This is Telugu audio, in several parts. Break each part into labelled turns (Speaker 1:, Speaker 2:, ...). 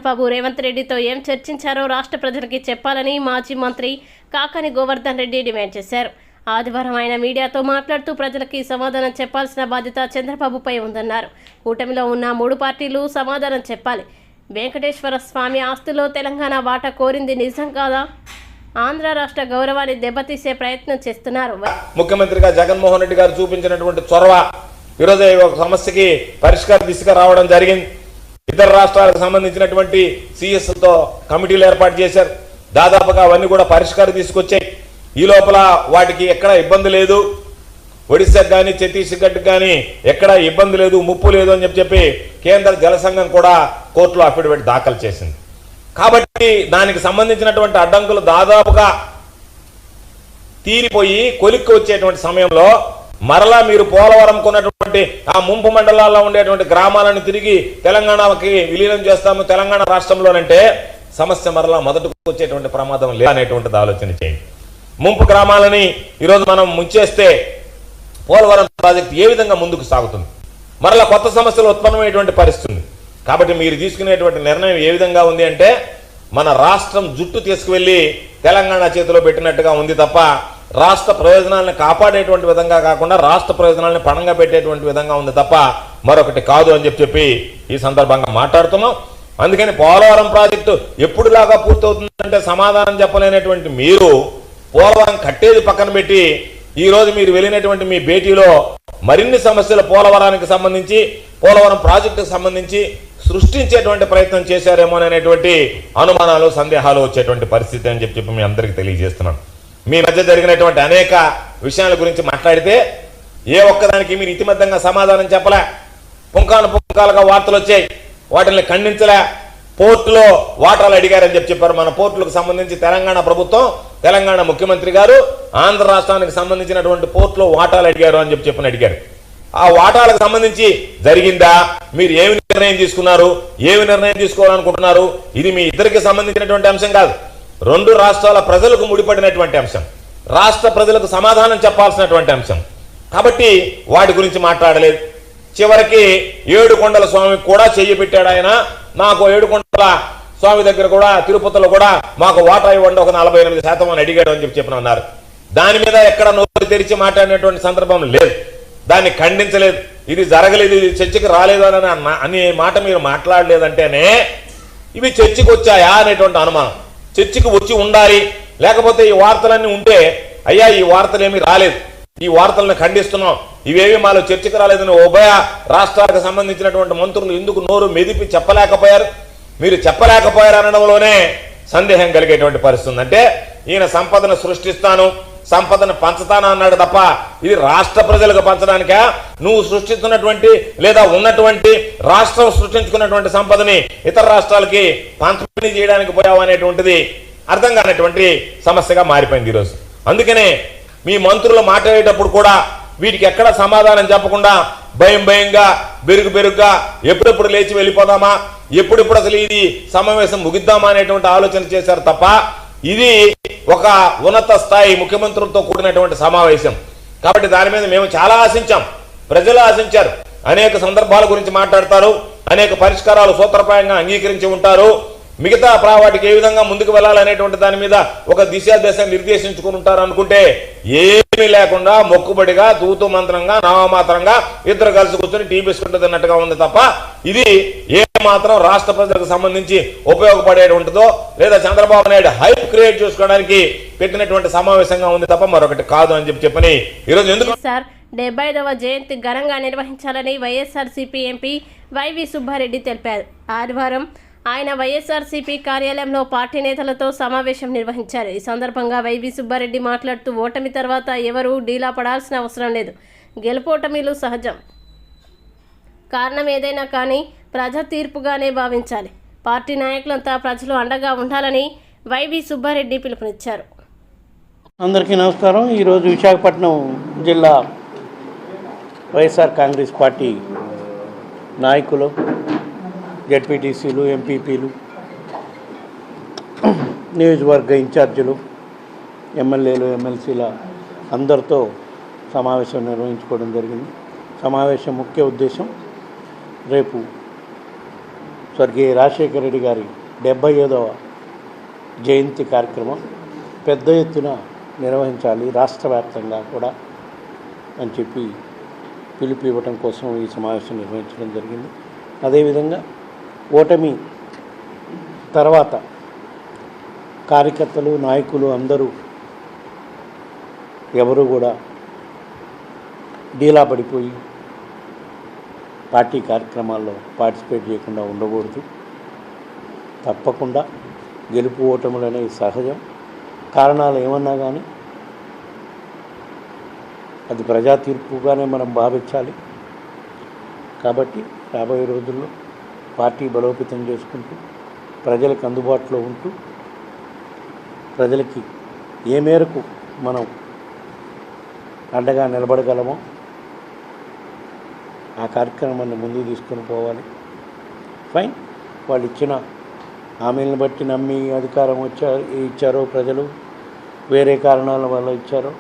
Speaker 1: చంద్రబాబు రేవంత్ రెడ్డితో ఏం చర్చించారో రాష్ట్ర ప్రజలకి చెప్పాలని మాజీ మంత్రి కాకాని గోవర్ధన్ రెడ్డి డిమాండ్ చేశారు. ఆదివారం ఆయన మీడియాతో మాట్లాడుతూ ప్రజలకి సమాధానం చెప్పాల్సిన బాధ్యత చంద్రబాబుపై ఉందన్నారు. కూటమిలో ఉన్న 3 పార్టీలు సమాధానం చెప్పాలి. వెంకటేశ్వర స్వామి ఆస్తిలో తెలంగాణ వాటా కోరింది నిజం కాదా? ఆంధ్ర రాష్ట్ర గౌరవాన్ని దెబ్బతీసే ప్రయత్నం చేస్తున్నారు.
Speaker 2: ముఖ్యమంత్రిగా జగన్మోహన్ రెడ్డి గారు చూపించినటువంటి చొరవ ఈరోజు ఒక సమస్యకి పరిష్కార దిశగా రావడం జరిగింది. ఇతర రాష్ట్రాలకు సంబంధించినటువంటి సిఎస్తో కమిటీలు ఏర్పాటు చేశారు. దాదాపుగా అవన్నీ కూడా పరిష్కారం తీసుకొచ్చాయి. ఈ లోపల వాటికి ఎక్కడ ఇబ్బంది లేదు. ఒడిశాకు కానీ ఛత్తీస్గఢ్ కానీ ఎక్కడ ఇబ్బంది లేదు, ముప్పు లేదు అని చెప్పి కేంద్ర జల సంఘం కూడా కోర్టులో అఫిడవిట్ దాఖలు చేసింది. కాబట్టి దానికి సంబంధించినటువంటి అడ్డంకులు దాదాపుగా తీరిపోయి కొలిక్కి వచ్చేటువంటి సమయంలో మరలా మీరు పోలవరం కొన్నటువంటి ఆ ముంపు మండలాల్లో ఉండేటువంటి గ్రామాలను తిరిగి తెలంగాణకి విలీనం చేస్తాము తెలంగాణ రాష్ట్రంలోనంటే సమస్య మరలా మొదటకు వచ్చేటువంటి ప్రమాదం లేదనేటువంటిది ఆలోచన చేయండి. ముంపు గ్రామాలని ఈరోజు మనం ముంచేస్తే పోలవరం ప్రాజెక్టు ఏ విధంగా ముందుకు సాగుతుంది? మరలా కొత్త సమస్యలు ఉత్పన్నమైనటువంటి పరిస్థితి. కాబట్టి మీరు తీసుకునేటువంటి నిర్ణయం ఏ విధంగా ఉంది అంటే మన రాష్ట్రం జుట్టు తీసుకువెళ్ళి తెలంగాణ చేతిలో పెట్టినట్టుగా ఉంది తప్ప రాష్ట్ర ప్రయోజనాలను కాపాడేటువంటి విధంగా కాకుండా రాష్ట్ర ప్రయోజనాలను పణంగా పెట్టేటువంటి విధంగా ఉంది తప్ప మరొకటి కాదు అని చెప్పి ఈ సందర్భంగా మాట్లాడుతున్నాం. అందుకని పోలవరం ప్రాజెక్టు ఎప్పుడులాగా పూర్తవుతుందంటే సమాధానం చెప్పలేనటువంటి మీరు పోలవరం కట్టేది పక్కన పెట్టి ఈరోజు మీరు వెళ్ళినటువంటి మీ భేటీలో మరిన్ని సమస్యలు పోలవరానికి సంబంధించి పోలవరం ప్రాజెక్టుకు సంబంధించి సృష్టించేటువంటి ప్రయత్నం చేశారేమో అనేటువంటి అనుమానాలు సందేహాలు వచ్చేటువంటి పరిస్థితి అని చెప్పి మీ అందరికీ తెలియజేస్తున్నాను. మీ మధ్య జరిగినటువంటి అనేక విషయాల గురించి మాట్లాడితే ఏ ఒక్కదానికి మీరు ఇతిమధ్యంగా సమాధానం చెప్పలే. పుంకాలుగా వార్తలు వచ్చాయి, వాటిని ఖండించలే. పోర్టులో వాటాలు అడిగారని చెప్పారు. మన పోర్టులకు సంబంధించి తెలంగాణ ప్రభుత్వం తెలంగాణ ముఖ్యమంత్రి గారు ఆంధ్ర రాష్ట్రానికి సంబంధించినటువంటి పోర్టులో వాటాలు అడిగారు అని చెప్పి అడిగారు. ఆ వాటాలకు సంబంధించి జరిగిందా? మీరు ఏమి నిర్ణయం తీసుకున్నారు? ఏమి నిర్ణయం తీసుకోవాలనుకుంటున్నారు? ఇది మీ ఇద్దరికి సంబంధించినటువంటి అంశం కాదు, 2 రాష్ట్రాల ప్రజలకు ముడిపడినటువంటి అంశం, రాష్ట్ర ప్రజలకు సమాధానం చెప్పాల్సినటువంటి అంశం. కాబట్టి వాటి గురించి మాట్లాడలేదు. చివరికి ఏడుకొండల స్వామికి కూడా చెయ్యి పెట్టాడు ఆయన. నాకు ఏడుకొండల స్వామి దగ్గర కూడా తిరుపతిలో కూడా మాకు వాటా ఇవ్వండి ఒక 48% అని అడిగాడు అని చెప్పి అన్నారు. దాని మీద ఎక్కడ నోరు తెరిచి మాట్లాడినటువంటి సందర్భం లేదు, దాన్ని ఖండించలేదు. ఇది జరగలేదు, ఇది చర్చకి రాలేదు అనే మాట మీరు మాట్లాడలేదంటేనే ఇవి చర్చకి వచ్చాయా అనేటువంటి అనుమానం. చర్చకి వచ్చి ఉండాలి, లేకపోతే ఈ వార్తలన్నీ ఉంటే అయ్యా ఈ వార్తలు ఏమీ రాలేదు, ఈ వార్తలను ఖండిస్తున్నాం, ఇవేవి మాలో చర్చకు రాలేదని ఉభయ రాష్ట్రాలకు సంబంధించినటువంటి మంత్రులు ఎందుకు నోరు మెదిపి చెప్పలేకపోయారు? మీరు చెప్పలేకపోయారు అనడంలోనే సందేహం కలిగేటువంటి పరిస్థితి. అంటే ఈయన సంపదను సృష్టిస్తాను, సంపదను పంచుతాను అన్నాడు తప్ప ఇది రాష్ట్ర ప్రజలకు పంచడానికా? నువ్వు సృష్టిస్తున్నటువంటి లేదా ఉన్నటువంటి రాష్ట్రం సృష్టించుకున్నటువంటి సంపదని ఇతర రాష్ట్రాలకి పంపిణీ చేయడానికి పోయావు అనేటువంటిది అర్థం కానటువంటి సమస్యగా మారిపోయింది ఈరోజు. అందుకనే మీ మంత్రులు మాట్లాడేటప్పుడు కూడా వీటికి ఎక్కడ సమాధానం చెప్పకుండా భయంగా బెరుగ్గా ఎప్పుడెప్పుడు లేచి వెళ్ళిపోదామా, ఎప్పుడెప్పుడు అసలు ఇది సమావేశం ముగిద్దామా అనేటువంటి ఆలోచన చేశారు తప్ప ఇది ఒక ఉన్నత స్థాయి ముఖ్యమంత్రులతో కూడినటువంటి సమావేశం. కాబట్టి దాని మీద మేము చాలా ఆశించాం, ప్రజలు ఆశించారు. అనేక సందర్భాల గురించి మాట్లాడతారు, అనేక పరిష్కారాలు సూత్రప్రాయంగా అంగీకరించి ఉంటారు. మిగతా వాటికి ఏ విధంగా ముందుకు వెళ్ళాలనేటువంటి దాని మీద ఒక దిశ నిర్దేశించుకుని ఉంటారు అనుకుంటే ఏమీ లేకుండా మొక్కుబడిగా తూతు మంత్రంగా నామమాత్రంగా ఇద్దరు కలిసి కూర్చొని టీ బిస్కెట్ తిన్నట్టుగా ఉంది తప్ప ఇది ఏ మాత్రం రాష్ట్ర ప్రజలకు సంబంధించి ఉపయోగపడేటువంటిదో లేదా చంద్రబాబు నాయుడు హైప్ క్రియేట్ చేసుకోవడానికి పెట్టినటువంటి సమావేశంగా ఉంది తప్ప మరొకటి కాదు అని చెప్పని ఈరోజు ఎందుకు
Speaker 1: 75వ జయంతి ఘనంగా నిర్వహించాలని వైఎస్ఆర్సీపీ ఎంపీ వైవి సుబ్బారెడ్డి తెలిపారు. ఆదివారం ఆయన వైఎస్ఆర్సీపీ కార్యాలయంలో పార్టీ నేతలతో సమావేశం నిర్వహించారు. ఈ సందర్భంగా వైవి సుబ్బారెడ్డి మాట్లాడుతూ ఓటమి తర్వాత ఎవరూ డీలా పడాల్సిన అవసరం లేదు, గెలుపోటమిలు సహజం, కారణం ఏదైనా కానీ ప్రజా తీర్పుగానే భావించాలి, పార్టీ నాయకులంతా ప్రజలు అండగా ఉండాలని వైవి సుబ్బారెడ్డి పిలుపునిచ్చారు.
Speaker 3: అందరికీ నమస్కారం. ఈరోజు విశాఖపట్నం జిల్లా వైఎస్ఆర్ కాంగ్రెస్ పార్టీ నాయకులు, జెడ్పీటీసీలు, ఎంపీపీలు, నియోజకవర్గ ఇన్ఛార్జీలు, ఎమ్మెల్యేలు, ఎమ్మెల్సీల అందరితో సమావేశం నిర్వహించుకోవడం జరిగింది. సమావేశం ముఖ్య ఉద్దేశం రేపు స్వర్గీయ రాజశేఖర రెడ్డి గారి 75వ జయంతి కార్యక్రమం పెద్ద ఎత్తున నిర్వహించాలి రాష్ట్ర వ్యాప్తంగా కూడా అని చెప్పి పిలుపు ఇవ్వటం కోసం ఈ సమావేశం నిర్వహించడం జరిగింది. అదేవిధంగా ఓటమి తర్వాత కార్యకర్తలు నాయకులు అందరూ ఎవరు కూడా డీలా పడిపోయి పార్టీ కార్యక్రమాల్లో పార్టిసిపేట్ చేయకుండా ఉండకూడదు. తప్పకుండా గెలుపు ఓటములు అనేవి సహజం. కారణాలు ఏమన్నా కానీ అది ప్రజా తీర్పుగానే మనం భావించాలి. కాబట్టి రాబోయే రోజుల్లో పార్టీ బలోపేతం చేసుకుంటూ ప్రజలకు అందుబాటులో ఉంటూ ప్రజలకి ఏ మేరకు మనం అండగా నిలబడగలమో ఆ కార్యక్రమాన్ని ముందుకు తీసుకొని పోవాలి. ఫైన్, వాళ్ళు ఇచ్చిన హామీలను బట్టి నమ్మి అధికారం ఇచ్చారో ప్రజలు, వేరే కారణాల వల్ల ఇచ్చారో,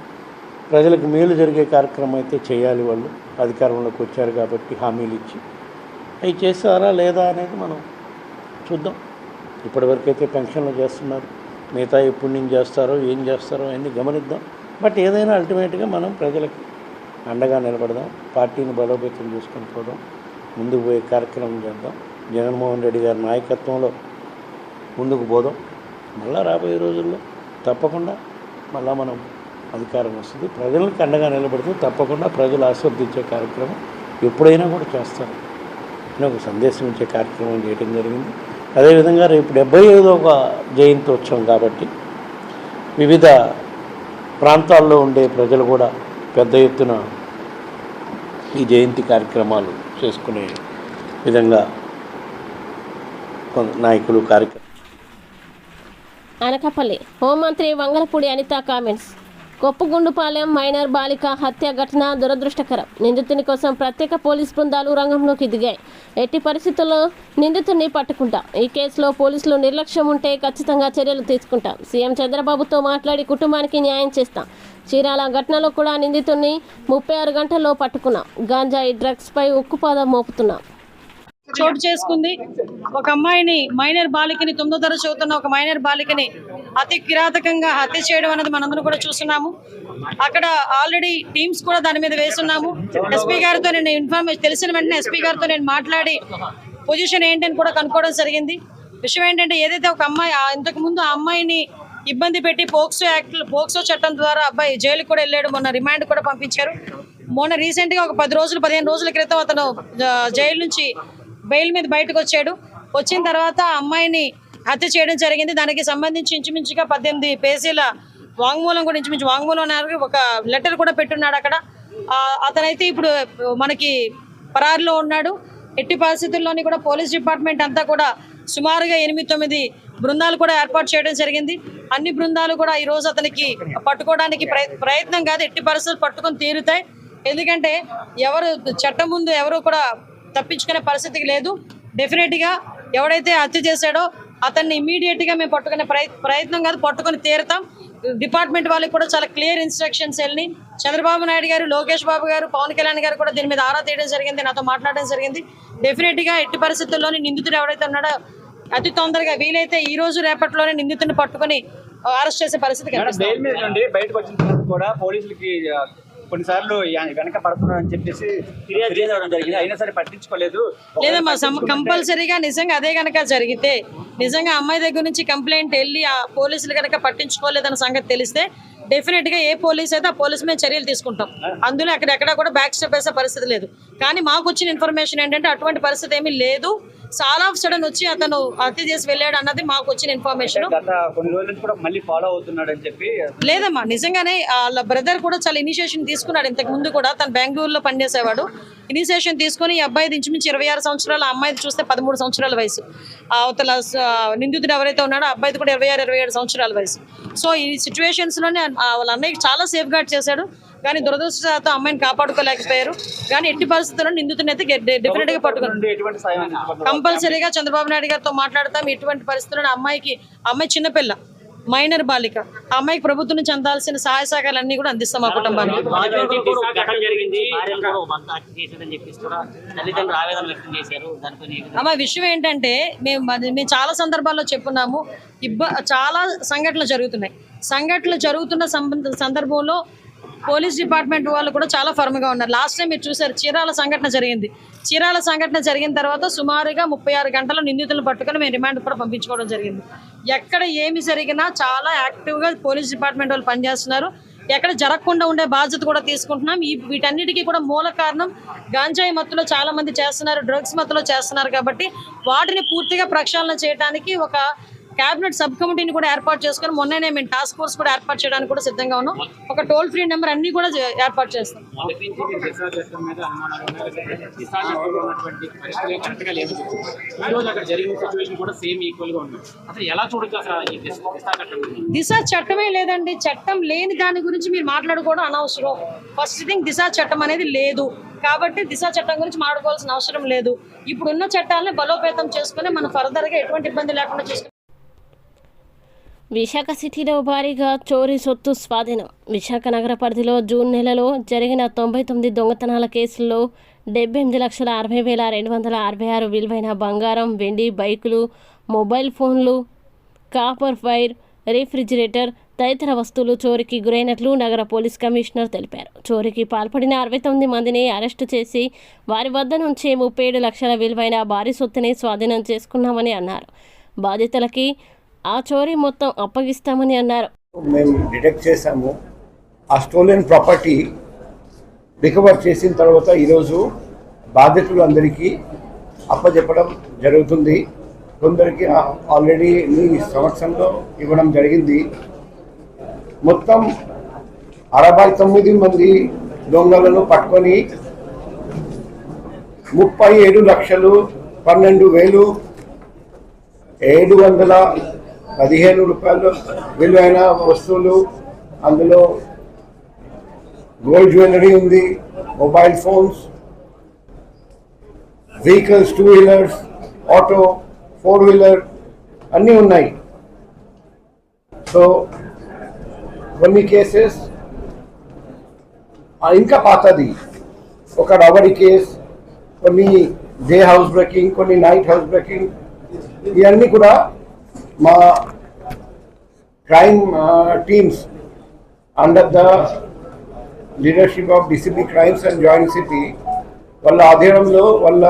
Speaker 3: ప్రజలకు మేలు జరిగే కార్యక్రమం అయితే చేయాలి. వాళ్ళు అధికారంలోకి వచ్చారు కాబట్టి హామీలు ఇచ్చి అవి చేస్తారా లేదా అనేది మనం చూద్దాం. ఇప్పటివరకు అయితే పెన్షన్లు చేస్తున్నారు, మిగతా ఎప్పుడు నుంచి చేస్తారో ఏం చేస్తారో అన్నీ గమనిద్దాం. బట్ ఏదైనా అల్టిమేట్గా మనం ప్రజలకు అండగా నిలబడదాం, పార్టీని బలోపేతం చేసుకొని పోదాం, ముందుకు పోయే కార్యక్రమం చేద్దాం. జగన్మోహన్ రెడ్డి గారి నాయకత్వంలో ముందుకు పోదాం. మళ్ళీ రాబోయే రోజుల్లో తప్పకుండా మళ్ళీ మనం అధికారం వస్తుంది. ప్రజలకు అండగా నిలబడుతూ తప్పకుండా ప్రజలు ఆస్వాదించే కార్యక్రమం ఎప్పుడైనా కూడా చేస్తారు అని ఒక సందేశం ఇచ్చే కార్యక్రమం చేయడం జరిగింది. అదేవిధంగా రేపు 75వ జయంతోత్సవం కాబట్టి వివిధ ప్రాంతాల్లో ఉండే ప్రజలు కూడా పెద్ద ఎత్తున ఈ జయంతి కార్యక్రమాలు చేసుకునే విధంగా నాయకులు కార్యక్రమం.
Speaker 1: అనకాపల్లి హోంమంత్రి వంగలపూడి అనిత కామెంట్స్. కొప్పుగుండుపాలెం మైనర్ బాలిక హత్య ఘటన దురదృష్టకరం. నిందితుని కోసం ప్రత్యేక పోలీస్ బృందాలు రంగంలోకి దిగాయి. ఎట్టి పరిస్థితుల్లో నిందితుడిని పట్టుకుంటాం. ఈ కేసులో పోలీసులు నిర్లక్ష్యం ఉంటే ఖచ్చితంగా చర్యలు తీసుకుంటాం. సీఎం చంద్రబాబుతో మాట్లాడి కుటుంబానికి న్యాయం చేస్తాం. చీరాల ఘటనలో కూడా నిందితుడిని 36 గంటల్లో పట్టుకున్నాం. గాంజాయి డ్రగ్స్పై ఉక్కుపాదం మోపుతున్నాం.
Speaker 4: చోటు చేసుకుంది. ఒక అమ్మాయిని, మైనర్ బాలికని, 9వ తరగతి చదువుతున్న ఒక మైనర్ బాలికని అతి కిరాతకంగా హత్య చేయడం అనేది మనందరం కూడా చూస్తున్నాము. అక్కడ ఆల్రెడీ టీమ్స్ కూడా దాని మీద వేస్తున్నాము. ఎస్పీ గారితో నేను ఇన్ఫర్మేషన్ తెలిసిన వెంటనే ఎస్పీ గారితో నేను మాట్లాడి పొజిషన్ ఏంటని కూడా కనుక్కోవడం జరిగింది. విషయం ఏంటంటే, ఏదైతే ఒక అమ్మాయి ఇంతకు ముందు ఆ అమ్మాయిని ఇబ్బంది పెట్టి పోక్సో చట్టం ద్వారా అబ్బాయి జైలుకి కూడా వెళ్ళాడు. మొన్న రిమాండ్ కూడా పంపించారు. మొన్న రీసెంట్గా ఒక 15 రోజుల క్రితం అతను జైలు నుంచి బెయిల్ మీద బయటకు వచ్చాడు. వచ్చిన తర్వాత అమ్మాయిని హత్య చేయడం జరిగింది. దానికి సంబంధించి ఇంచుమించుగా 18 పేజీల వాంగ్మూలం కూడా ఇంచుమించు వాంగ్మూలం ఒక లెటర్ కూడా పెట్టున్నాడు అక్కడ. అతనైతే ఇప్పుడు మనకి పరారులో ఉన్నాడు. ఎట్టి పరిస్థితుల్లోని కూడా పోలీస్ డిపార్ట్మెంట్ అంతా కూడా సుమారుగా 8-9 బృందాలు కూడా ఏర్పాటు చేయడం జరిగింది. అన్ని బృందాలు కూడా ఈరోజు అతనికి పట్టుకోవడానికి ప్రయత్నం కాదు, ఎట్టి పరిస్థితులు పట్టుకొని తీరుతాయి. ఎందుకంటే ఎవరు చట్టం ముందు ఎవరు కూడా తప్పించుకునే పరిస్థితికి లేదు. డెఫినెట్గా ఎవడైతే హత్య చేశాడో అతన్ని ఇమీడియట్గా మేము పట్టుకునే ప్రయత్నం కాదు, పట్టుకొని తీరుతాం. డిపార్ట్మెంట్ వాళ్ళకి కూడా చాలా క్లియర్ ఇన్స్ట్రక్షన్స్ వెళ్ళి చంద్రబాబు నాయుడు గారు, లోకేష్ బాబు గారు, పవన్ కళ్యాణ్ గారు కూడా దీని మీద ఆరా తీయడం జరిగింది, నాతో మాట్లాడడం జరిగింది. డెఫినెట్గా ఎట్టి పరిస్థితుల్లోని నిందితుడు ఎవరైతే ఉన్నాడో అతి తొందరగా వీలైతే ఈ రోజు రేపట్లోనే నిందితుడిని పట్టుకొని అరెస్ట్ చేసే పరిస్థితి
Speaker 5: కొన్నిసార్లు వెనక పడుతున్నారని చెప్పేసి ఫిర్యాదు చేయడం జరిగింది. అయినా సరే పట్టించుకోలేదు.
Speaker 4: లేదమ్మా, కంపల్సరీగా నిజంగా అదే కనుక జరిగితే, నిజంగా అమ్మాయి దగ్గర నుంచి కంప్లైంట్ వెళ్ళి ఆ పోలీసులు కనుక పట్టించుకోలేదన్న సంగతి తెలిస్తే డెఫినెట్గా ఏ పోలీస్ అయితే ఆ పోలీస్ మీద చర్యలు తీసుకుంటాం. అందులో అక్కడెక్కడ కూడా బ్యాక్ స్టెప్ వేసే పరిస్థితి లేదు. కానీ మాకు వచ్చిన ఇన్ఫర్మేషన్ ఏంటంటే అటువంటి పరిస్థితి ఏమీ లేదు. చాలా ఆఫ్ సడన్ వచ్చి అతను హత్య చేసి వెళ్ళాడు అన్నది మాకు వచ్చిన ఇన్ఫర్మేషన్.
Speaker 5: కొన్ని రోజుల నుంచి కూడా మళ్ళీ ఫాలో అవుతున్నాడు అని చెప్పి.
Speaker 4: లేదమ్మా, నిజంగానే వాళ్ళ బ్రదర్ కూడా చాలా ఇనిషియేషన్ తీసుకున్నాడు. ఇంతకు ముందు కూడా తను బెంగళూరులో పనిచేసేవాడు. ఇనిషియేషన్ తీసుకుని ఈ అబ్బాయి ఇంచుమించి 26 సంవత్సరాలు, ఆ అమ్మాయిది చూస్తే 13 సంవత్సరాల వయసు. అవతల నిందితుడు ఎవరైతే ఉన్నాడో అబ్బాయిది కూడా 26-27 సంవత్సరాల వయసు. సో ఈ సిచ్యువేషన్స్ లోనే వాళ్ళ అన్నయ్యకి చాలా సేఫ్ గార్డ్ చేశాడు. కానీ దురదృష్టంతో అమ్మాయిని కాపాడుకోలేకపోయారు. కానీ ఎట్టి పరిస్థితుల్లో నిందితుని అయితే డెఫినెట్ గా పట్టుకున్నాం. కంపల్సరీగా చంద్రబాబు నాయుడు గారితో మాట్లాడతాం. ఎటువంటి పరిస్థితుల్లో అమ్మాయి చిన్నపిల్ల, మైనర్ బాలిక. ఆ అమ్మాయికి ప్రభుత్వం నుంచి అందాల్సిన సహాయ సహకారాలన్నీ కూడా అందిస్తాం మా కుటుంబానికి. అమ్మ విషయం ఏంటంటే మేము చాలా సందర్భాల్లో చెప్పున్నాము, చాలా సంఘటనలు జరుగుతున్న సందర్భంలో పోలీస్ డిపార్ట్మెంట్ వాళ్ళు కూడా చాలా ఫర్మ్గా ఉన్నారు. లాస్ట్ టైం మీరు చూసారు, చీరాల సంఘటన జరిగిన తర్వాత సుమారుగా 36 గంటల నిందితులను పట్టుకొని మేము రిమాండ్ కూడా పంపించుకోవడం జరిగింది. ఎక్కడ ఏమి జరిగినా చాలా యాక్టివ్గా పోలీస్ డిపార్ట్మెంట్ వాళ్ళు పనిచేస్తున్నారు. ఎక్కడ జరగకుండా ఉండే బాధ్యత కూడా తీసుకుంటున్నాం. వీటన్నిటికీ కూడా మూల కారణం గాంజాయి మత్తులో చాలా మంది చేస్తున్నారు, డ్రగ్స్ మత్తులో చేస్తున్నారు. కాబట్టి వాటిని పూర్తిగా ప్రక్షాళన చేయడానికి ఒక క్యాబినెట్ సబ్ కమిటీని కూడా ఏర్పాటు చేసుకొని మొన్ననే మేము టాస్క్ ఫోర్స్ కూడా ఏర్పాటు చేయడానికి కూడా సిద్ధంగా ఉన్నాం. ఒక టోల్ ఫ్రీ నెంబర్ అన్ని కూడా ఏర్పాటు చేస్తాం. దిశ చట్టమే లేదండి. చట్టం లేని దాని గురించి మీరు మాట్లాడుకోవడం అనవసరం. ఫస్ట్ థింగ్, దిశ చట్టం అనేది లేదు కాబట్టి దిశ చట్టం గురించి మాట్లాడుకోవాల్సిన అవసరం లేదు. ఇప్పుడున్న చట్టాలని బలోపేతం చేసుకుని మనం ఫర్దర్గా ఎటువంటి ఇబ్బంది లేకుండా చేసుకుని.
Speaker 1: విశాఖ సిటీలో భారీగా చోరీ సొత్తు స్వాధీనం. విశాఖ నగర పరిధిలో జూన్ నెలలో జరిగిన 99 దొంగతనాల కేసుల్లో 78,60,266 విలువైన బంగారం, వెండి, బైకులు, మొబైల్ ఫోన్లు, కాపర్ వైర్, రిఫ్రిజిరేటర్ తదితర వస్తువులు చోరీకి గురైనట్లు నగర పోలీస్ కమిషనర్ తెలిపారు. చోరీకి పాల్పడిన 69 మందిని అరెస్టు చేసి వారి వద్ద నుంచి 37 లక్షల విలువైన భారీ సొత్తుని స్వాధీనం చేసుకున్నామని అన్నారు. బాధితులకి ఆ చోరీ మొత్తం అప్పగిస్తామని అన్నారు.
Speaker 3: మేము డిటెక్ట్ చేశాము. ఆ స్టోలెన్ ప్రాపర్టీ రికవర్ చేసిన తర్వాత ఈరోజు బాధితులందరికీ అప్పచెప్పడం జరుగుతుంది. కొందరికి ఆల్రెడీ ఈ సంవత్సరంలో ఇవ్వడం జరిగింది. మొత్తం 69 మంది దొంగలను పట్టుకొని 37,715 రూపాయలు విలువైన వస్తువులు, అందులో గోల్డ్ జ్యువెలరీ ఉంది, mobile phones, vehicles, 2 wheelers, auto, 4 wheeler అన్నీ ఉన్నాయి. సో కొన్ని కేసెస్ ఇంకా పాతది, ఒక రబరీ కేస్, కొన్ని డే హౌస్ బ్రేకింగ్, కొన్ని నైట్ హౌస్ బ్రేకింగ్, ఇవన్నీ కూడా మా crime teams under the leadership of DCP crimes and joint city వాళ్ళ ఆధ్వర్యంలో, వాళ్ళ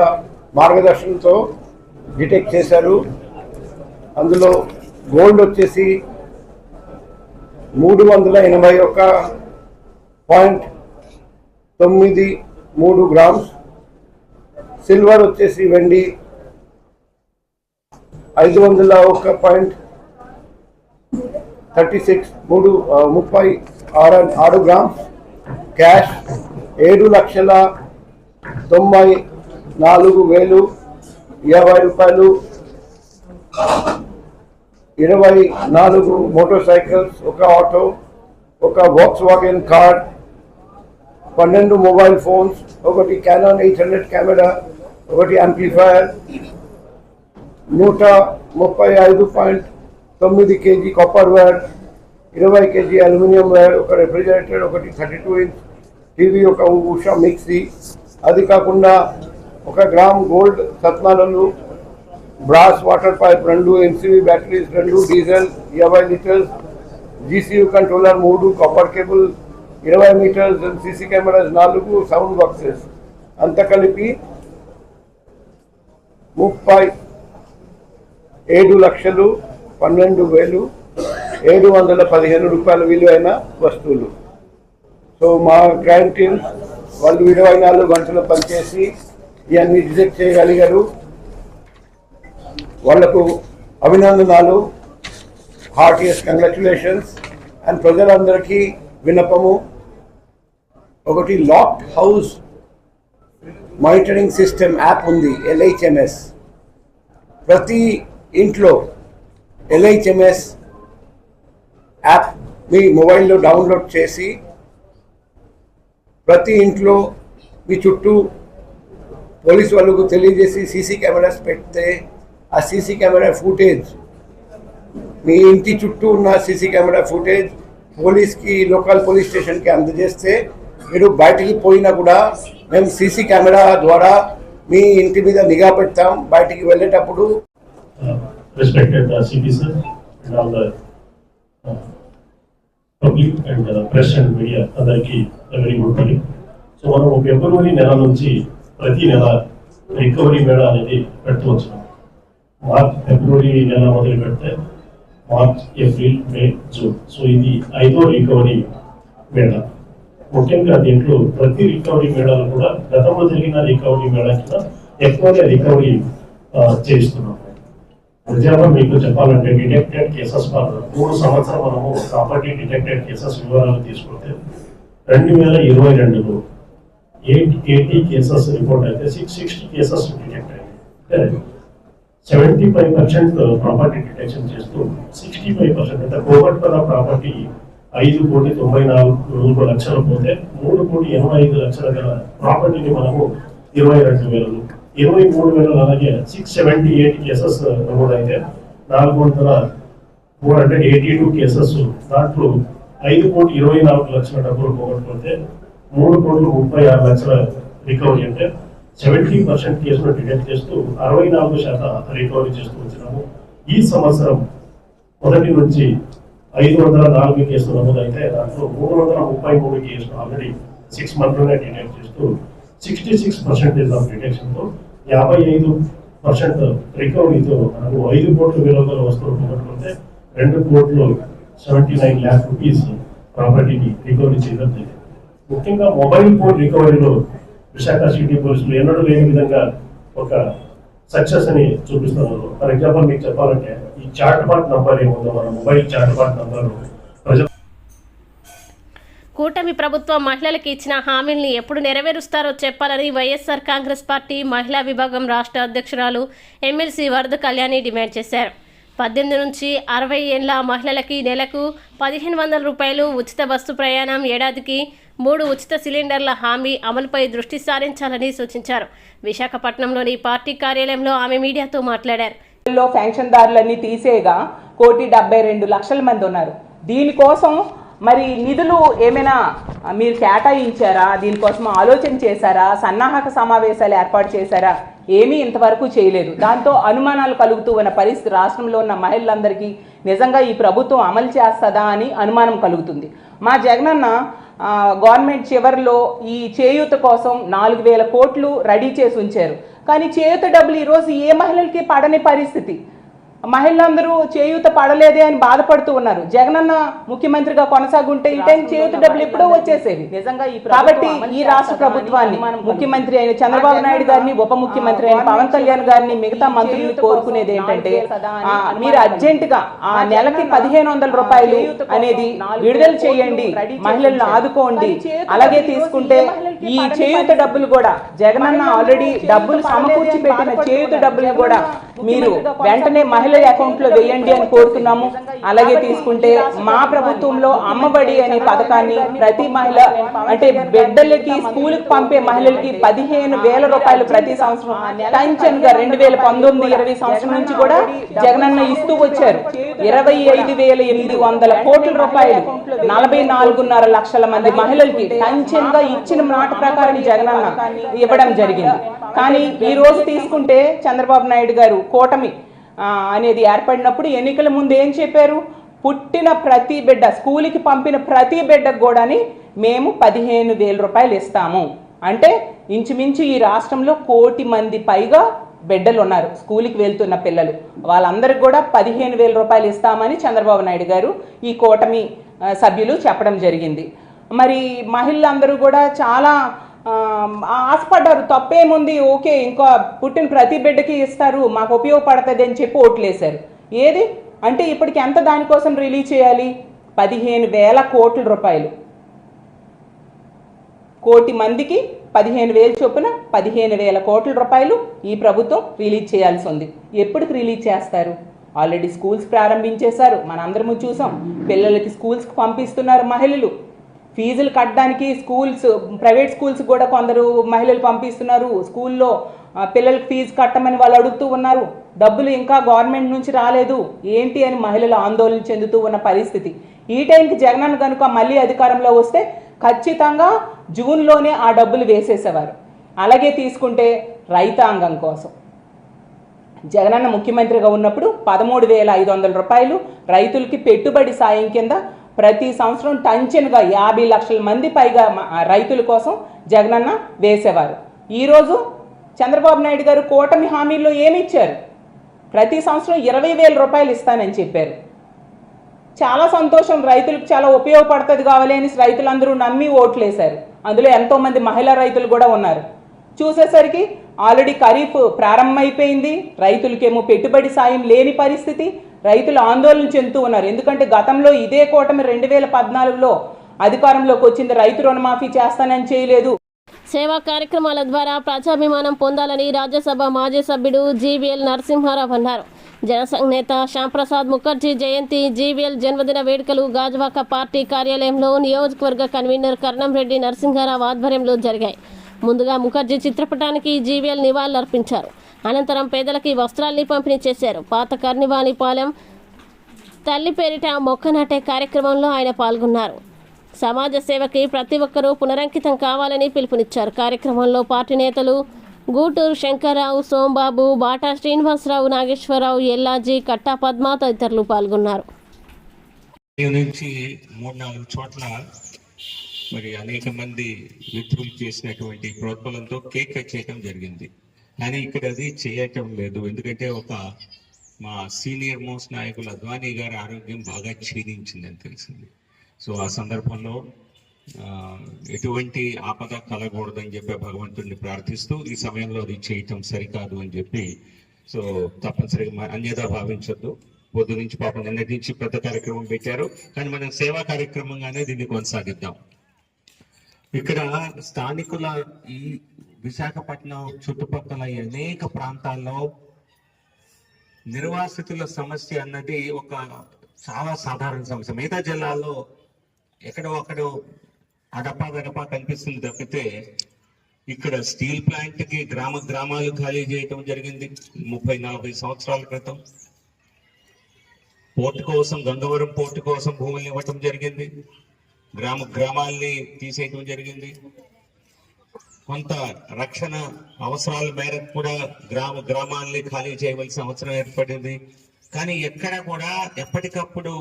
Speaker 3: మార్గదర్శనంతో డిటెక్ట్ చేశారు. అందులో గోల్డ్ వచ్చేసి 381.93 గ్రామ్స్, సిల్వర్ వచ్చేసి వెండి 501.36 గ్రామ్స్, క్యాష్ 7,94,020 రూపాయలు, 24 మోటార్ సైకిల్స్, ఒక ఆటో, ఒక వాక్స్వాగన్ కార్, 12 మొబైల్ ఫోన్స్, ఒకటి క్యానాన్ 800 కెమెరా, ఒకటి amplifier, 135.9 KG copper wire, 20 KG aluminium wire, ఒక రెఫ్రిజిరేటర్, ఒకటి 32 ఇంచ్ టీవీ, ఒక ఉషా మిక్సీ, అది కాకుండా 1 గ్రామ్ గోల్డ్ రత్నాలు, brass water pipe 2, NCV batteries 2, diesel 20 litres, GCU controller 3, copper cable 20 metres, CC cameras 4, sound boxes, అంతా కలిపి 37,12,715 రూపాయల విలువైన వస్తువులు. సో మా క్రైమ్ టీమ్స్ వాళ్ళు 24 గంటలు పనిచేసి ఇవన్నీ డిటెక్ట్ చేయగలిగారు. వాళ్లకు అభినందనాలు, హార్టియస్ట్ కంగ్రాచులేషన్స్. అండ్ ప్రజలందరికీ విన్నపము, ఒకటి locked house monitoring system app ఉంది, LHMS. ప్రతి ఇంట్లో LHMS యాప్ మీ మొబైల్లో డౌన్లోడ్ చేసి ప్రతి ఇంట్లో మీ చుట్టూ పోలీసు వాళ్ళకు తెలియజేసి సీసీ కెమెరాస్ పెడితే ఆ సీసీ కెమెరా ఫుటేజ్
Speaker 6: మీ ఇంటి చుట్టూ ఉన్న సీసీ కెమెరా ఫుటేజ్ పోలీస్కి, లోకల్ పోలీస్ స్టేషన్కి అందజేస్తే మీరు బయటికి పోయినా కూడా మేము సీసీ కెమెరా ద్వారా మీ ఇంటి మీద నిఘా పెడతాం. బయటికి వెళ్ళేటప్పుడు
Speaker 7: respected CP sir and all the public and press and media అందరికీ very good morning. సో మనం ఫిబ్రవరి నెల నుంచి ప్రతి నెల రికవరీ మేళా అనేది పెడుతూ వచ్చినాం. ఫిబ్రవరి నెల మొదలు పెడితే మార్చ్, ఏప్రిల్, మే, జూన్. సో ఇది 5వ రికవరీ మేళా. ముఖ్యంగా దీంట్లో ప్రతి రికవరీ మేళాలు కూడా గతంలో జరిగిన రికవరీ మేళా కింద ఎక్కువగా రికవరీ చేస్తున్నాం. ఎగ్జాంపుల్ మీకు చెప్పాలంటే డిటెక్టెడ్ కేసెస్ 3 సంవత్సరం మనము ప్రాపర్టీ డిటెక్టెడ్ కేసెస్ వివరాలు తీసుకుంటే 2022లో 880 కేసెస్ రిపోర్ట్ అయితే 660 కేసెస్ డిటెక్ట్ అయ్యాయి. 75% ప్రాపర్టీ డిటెక్షన్ చేస్తూ 65% అంటే కోవట్పర ప్రాపర్టీ 5,94,00,000 పోతే 3,85,00,000 గల ప్రాపర్టీని మనము 22,000, 23,000 అలాగే 678 కేసెస్ నమోదైతే 482 కేసెస్. దాంట్లో 5,24,00,000 డబ్బులు పోగొట్టుకుంటే 3,36,00,000 రికవరీ. అంటే 70% కేసులు డిటెక్ట్ చేస్తూ 64% రికవరీ చేస్తూ వచ్చినాము. ఈ సంవత్సరం మొదటి నుంచి 504 కేసులు నమోదైతే దాంట్లో 333 కేసులు ఆల్రెడీ 6 monthsలోనే డిటెక్ట్ చేస్తూ 66% ఆఫ్ డిటెక్షన్తో 55% రికవరీతో మనకు 5 కోట్ల విలువ వస్తువులు పోగొట్టుకుంటే 2,79 lakh rupees ప్రాపర్టీని రికవరీ చేయడం జరిగింది. ముఖ్యంగా మొబైల్ ఫోన్ రికవరీలో విశాఖ సిటీ పోలీసులు ఎన్నడూ లేని విధంగా ఒక సక్సెస్ అని చూపిస్తున్నారు. ఫర్ ఎగ్జాంపుల్ మీకు చెప్పాలంటే ఈ చాట్ బాట్ నంబర్ ఏముందో మన మొబైల్ చాట్ బాట్ నంబర్
Speaker 1: కూటమి ప్రభుత్వం మహిళలకు ఇచ్చిన హామీల్ని ఎప్పుడు నెరవేరుస్తారో చెప్పాలని వైఎస్ఆర్ కాంగ్రెస్ పార్టీ మహిళా విభాగం రాష్ట్ర అధ్యక్షురాలు ఎమ్మెల్సీ వరద కళ్యాణి డిమాండ్ చేశారు. 18 నుంచి 60 ఏళ్ల మహిళలకి నెలకు 1,500 రూపాయలు ఉచిత బస్సు ప్రయాణం, ఏడాదికి 3 ఉచిత సిలిండర్ల హామీ అమలుపై దృష్టి సారించాలని సూచించారు. విశాఖపట్నంలోని పార్టీ కార్యాలయంలో ఆమె మీడియాతో మాట్లాడారు.
Speaker 8: పెన్షన్దారులన్నీ తీసేగా 1,72,00,000 మంది ఉన్నారు. దీనికోసం మరి నిధులు ఏమైనా మీరు కేటాయించారా? దీనికోసం ఆలోచన చేశారా? సన్నాహక సమావేశాలు ఏర్పాటు చేశారా? ఏమీ ఇంతవరకు చేయలేదు. దాంతో అనుమానాలు కలుగుతూ ఉన్న పరిస్థితి రాష్ట్రంలో ఉన్న మహిళలందరికీ నిజంగా ఈ ప్రభుత్వం అమలు చేస్తుందా అని అనుమానం కలుగుతుంది. మా జగనన్న గవర్నమెంట్ చివరిలో ఈ చేయూత కోసం 4,000 కోట్లు రెడీ చేసి ఉంచారు. కానీ చేయూత డబ్బులు ఈరోజు ఏ మహిళలకి పడని పరిస్థితి. మహిళలందరూ చేయూత పడలేదే అని బాధపడుతూ ఉన్నారు. జగనన్న ముఖ్యమంత్రిగా కొనసాగుంటే ఈ టైం చేయూత డబ్బులు ఎప్పుడో వచ్చేసేవి. నిజంగా కాబట్టి ఈ రాష్ట్ర ప్రభుత్వాన్ని, ముఖ్యమంత్రి అయిన చంద్రబాబు నాయుడు గారిని, ఉప ముఖ్యమంత్రి అయిన పవన్ కళ్యాణ్ గారిని, మిగతా మంత్రులను కోరుకునేది ఏంటంటే మీరు అర్జెంటుగా ఆ నెలకి 1,500 రూపాయలు అనేది విడుదల చేయండి, మహిళలను ఆదుకోండి. అలాగే తీసుకుంటే ఈ చేయూత డబ్బులు కూడా జగనన్న ఆల్రెడీ డబ్బులు సమకూర్చి పెట్టిన చేయూత డబ్బులు కూడా మీరు వెంటనే మహిళల అకౌంట్ లో వేయండి అని కోరుతున్నాము. అలాగే తీసుకుంటే మా ప్రభుత్వంలో అమ్మబడి అనే పథకాన్ని ప్రతి మహిళ అంటే బిడ్డలకి స్కూల్కి పంపే మహిళలకి 15,000 రూపాయలు ప్రతి సంవత్సరం టెన్షన్ గా 2019-20 సంవత్సరం నుంచి కూడా జగనన్న ఇస్తూ వచ్చారు. 25,800 కోట్ల రూపాయలు 44.5 లక్షల మంది మహిళలకి టెన్షన్ గా ఇచ్చిన మాట ప్రకారం జగనన్న ఇవ్వడం జరిగింది. కానీ ఈ రోజు తీసుకుంటే చంద్రబాబు నాయుడు గారు కూటమి అనేది ఏర్పడినప్పుడు ఎన్నికల ముందు ఏం చెప్పారు? పుట్టిన ప్రతి బిడ్డ, స్కూల్కి పంపిన ప్రతి బిడ్డకు కూడాని మేము 15,000 రూపాయలు ఇస్తాము. అంటే ఇంచుమించు ఈ రాష్ట్రంలో 1 కోటి మంది పైగా బిడ్డలు ఉన్నారు, స్కూల్కి వెళ్తున్న పిల్లలు. వాళ్ళందరికీ కూడా 15,000 రూపాయలు ఇస్తామని చంద్రబాబు నాయుడు గారు ఈ కూటమి సభ్యులు చెప్పడం జరిగింది. మరి మహిళలందరూ కూడా చాలా ఆశపడ్డారు. తప్పేముంది, ఓకే ఇంకా పుట్టిన ప్రతి బిడ్డకి ఇస్తారు, మాకు ఉపయోగపడుతుంది అని చెప్పి ఓట్లేశారు. ఏది అంటే ఇప్పటికి ఎంత దానికోసం రిలీజ్ చేయాలి? 15,000 కోట్ల రూపాయలు. 1 కోటి మందికి 15,000 చొప్పున 15,000 కోట్ల రూపాయలు ఈ ప్రభుత్వం రిలీజ్ చేయాల్సి ఉంది. ఎప్పటికి రిలీజ్ చేస్తారు? ఆల్రెడీ స్కూల్స్ ప్రారంభించేశారు, మనందరము చూసాం. పిల్లలకి స్కూల్స్కి పంపిస్తున్నారు మహిళలు. ఫీజులు కట్టడానికి ప్రైవేట్ స్కూల్స్ కూడా కొందరు మహిళలు పంపిస్తున్నారు. స్కూల్లో పిల్లలకి ఫీజు కట్టమని వాళ్ళు అడుగుతూ ఉన్నారు. డబ్బులు ఇంకా గవర్నమెంట్ నుంచి రాలేదు ఏంటి అని మహిళలు ఆందోళన చెందుతూ ఉన్న పరిస్థితి. ఈ టైంకి జగనన్న కనుక మళ్ళీ అధికారంలో వస్తే ఖచ్చితంగా జూన్లోనే ఆ డబ్బులు వేసేసేవారు. అలాగే తీసుకుంటే రైతాంగం కోసం జగనన్న ముఖ్యమంత్రిగా ఉన్నప్పుడు 13,500 రూపాయలు రైతులకి పెట్టుబడి సాయం కింద ప్రతి సంవత్సరం టంచన్గా 50 లక్షల మంది పైగా రైతుల కోసం జగనన్న వేసేవారు. ఈరోజు చంద్రబాబు నాయుడు గారు కూటమి హామీల్లో ఏమి ఇచ్చారు? ప్రతి సంవత్సరం 20,000 రూపాయలు ఇస్తానని చెప్పారు. చాలా సంతోషం, రైతులకు చాలా ఉపయోగపడుతుంది కావాలి అని రైతులందరూ నమ్మి ఓట్లేశారు. అందులో ఎంతోమంది మహిళా రైతులు కూడా ఉన్నారు. చూసేసరికి ఆల్రెడీ ఖరీఫ్ ప్రారంభమైపోయింది. రైతులకేమో పెట్టుబడి సాయం లేని పరిస్థితి. రైతులు ఆందోళన చెందుతూ ఉన్నారు. ఎందుకంటే గతంలో ఇదే కూటమి 2014లో అధికారంలోకి వచ్చింది, రైతు రుణమాఫీ చేస్తానని చేయలేదు.
Speaker 1: సేవా కార్యక్రమాల ద్వారా ప్రజాభిమానం పొందాలని రాజ్యసభ మాజీ సభ్యుడు జీవీఎల్ నరసింహారావు అన్నారు. జనసంఘ్ నేత శ్యాంప్రసాద్ ముఖర్జీ జయంతి, జీవీఎల్ జన్మదిన వేడుకలు గాజువాక పార్టీ కార్యాలయంలో నియోజకవర్గ కన్వీనర్ కర్ణంరెడ్డి నరసింహారావు ఆధ్వర్యంలో జరిగాయి. ముందుగా ముఖర్జీ చిత్రపటానికి జీవీఎల్ నివాళులర్పించారు. అనంతరం పేదలకి వస్త్రాల్ని పంపిణీ చేశారు. పాత కర్నివాణిపాలెం తల్లి పేరిట మొక్క నాటే కార్యక్రమంలో ఆయన పాల్గొన్నారు. సమాజ సేవకి ప్రతి ఒక్కరూ పునరంకితం కావాలని పిలుపునిచ్చారు. కార్యక్రమంలో పార్టీ నేతలు గూటూరు శంకర్రావు, సోంబాబు, బాటా శ్రీనివాసరావు, నాగేశ్వరరావు, ఎల్లాజీ, కట్టా పద్మ తదితరులు పాల్గొన్నారు.
Speaker 9: నుంచి 3-4 చోట్ల మరి అనేక మంది మిత్రులు చేసినటువంటి ప్రోత్బలంతో కేక్ కట్ చేయడం జరిగింది. కానీ ఇక్కడ అది చేయటం లేదు. ఎందుకంటే మా సీనియర్ మోస్ట్ నాయకులు అద్వానీ గారి ఆరోగ్యం బాగా క్షీణించిందని తెలిసింది. సో ఆ సందర్భంలో ఎటువంటి ఆపద కలగకూడదని చెప్పి భగవంతుడిని ప్రార్థిస్తూ ఈ సమయంలో అది చేయటం సరికాదు అని చెప్పి, సో తప్పనిసరిగా అన్యదా భావించొద్దు. పొద్దు నుంచి పాపం నిన్నటి నుంచి పెద్ద కార్యక్రమం పెట్టారు, కానీ మనం సేవా కార్యక్రమంగానే దీన్ని కొనసాగిద్దాం. ఇక్కడ స్థానికుల ఈ విశాఖపట్నం చుట్టుపక్కల అనేక ప్రాంతాల్లో నిర్వాసితుల సమస్య అన్నది చాలా సాధారణ సమస్య. మిగతా జిల్లాల్లో ఎక్కడో అడపా కనిపిస్తుంది తప్పితే ఇక్కడ స్టీల్ ప్లాంట్ కి గ్రామాలు ఖాళీ చేయటం జరిగింది 30-40 సంవత్సరాల క్రితం. పోర్టు కోసం, గంగవరం పోర్టు కోసం భూములు ఇవ్వటం జరిగింది. గ్రామాల్ని తీసేయటం జరిగింది. కొంత రక్షణ అవసరాల మేరకు కూడా గ్రామాల్ని ఖాళీ చేయవలసిన అవసరం ఏర్పడింది. కానీ ఎక్కడ కూడా ఎప్పటికప్పుడు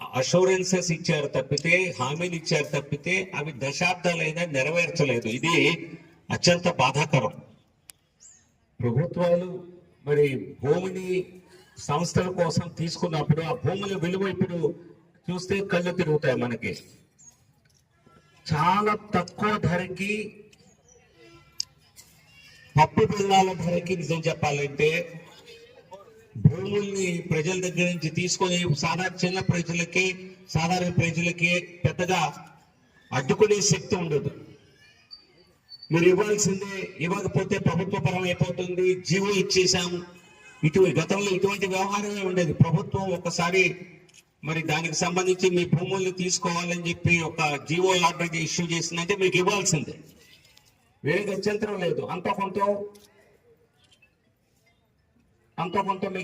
Speaker 9: అష్యూరెన్సెస్ ఇచ్చారు తప్పితే, హామీలు ఇచ్చారు తప్పితే అవి దశాబ్దాలైనా నెరవేర్చలేదు. ఇది అత్యంత బాధాకరం. ప్రభుత్వాలు మరి భూమిని సంస్థల కోసం తీసుకున్నప్పుడు ఆ భూముల విలువ ఇప్పుడు చూస్తే కళ్ళు తిరుగుతాయి మనకి. చాలా తక్కువ ధరకి, పప్పు బిళ్ళాల ధరకి నిజం చెప్పాలంటే భూముల్ని ప్రజల దగ్గర నుంచి తీసుకొని సాధారణ ప్రజలకి పెద్దగా అడ్డుకునే శక్తి ఉండదు. మీరు ఇవ్వాల్సిందే, ఇవ్వకపోతే ప్రభుత్వ పరం అయిపోతుంది, జీవో ఇచ్చేసాము. గతంలో ఇటువంటి వ్యవహారమే ఉండేది. ప్రభుత్వం ఒకసారి మరి దానికి సంబంధించి మీ భూముల్ని తీసుకోవాలని చెప్పి ఒక జీవో ఆర్డర్ ఇష్యూ చేసిందంటే మీకు ఇవ్వాల్సిందే, వేరే గత్యంతరం లేదు. అంత కొంత మీకు